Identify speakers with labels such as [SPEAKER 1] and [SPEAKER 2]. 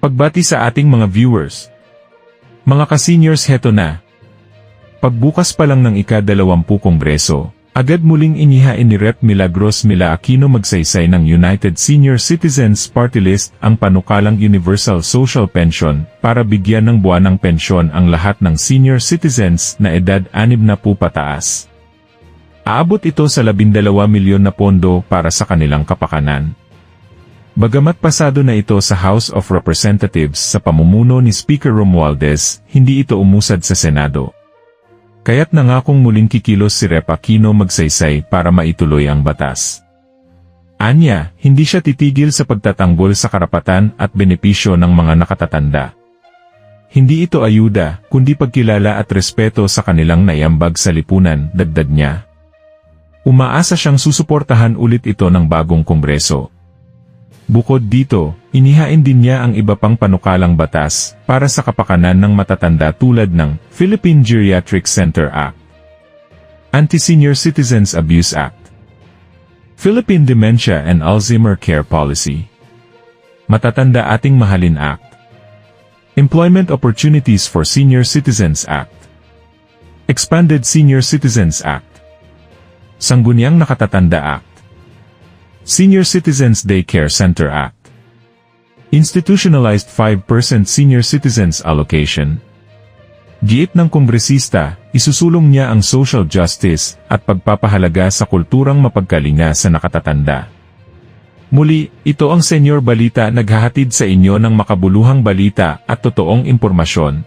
[SPEAKER 1] Pagbati sa ating mga viewers. Mga ka-seniors, heto na. Pagbukas pa lang ng ika-20 Kongreso, agad muling inihain ni Rep. Milagros Mila Aquino Magsaysay ng United Senior Citizens Party List ang panukalang Universal Social Pension para bigyan ng buwanang pensyon ang lahat ng senior citizens na edad 60 pataas. Aabot ito sa 12 milyon na pondo para sa kanilang kapakanan. Bagamat pasado na ito sa House of Representatives sa pamumuno ni Speaker Romualdez, hindi ito umusad sa Senado. Kaya't nangakong muling kikilos si Rep. Aquino Magsaysay para maituloy ang batas. Anya, hindi siya titigil sa pagtatanggol sa karapatan at benepisyo ng mga nakatatanda. Hindi ito ayuda, kundi pagkilala at respeto sa kanilang naiambag sa lipunan, dagdag niya. Umaasa siyang susuportahan ulit ito ng bagong Kongreso. Bukod dito, inihain din niya ang iba pang panukalang batas para sa kapakanan ng matatanda tulad ng Philippine Geriatric Center Act, Anti-Senior Citizens Abuse Act, Philippine Dementia and Alzheimer Care Policy, Matatanda Ating Mahalin Act, Employment Opportunities for Senior Citizens Act, Expanded Senior Citizens Act, Sangguniang Nakatatanda Act, Senior Citizens Daycare Center Act, Institutionalized 5% Senior Citizens Allocation. Giit ng kongresista, isusulong niya ang social justice at pagpapahalaga sa kulturang mapagkalinga sa nakatatanda. Muli, ito ang Senyor Balita, naghahatid sa inyo ng makabuluhang balita at totoong impormasyon.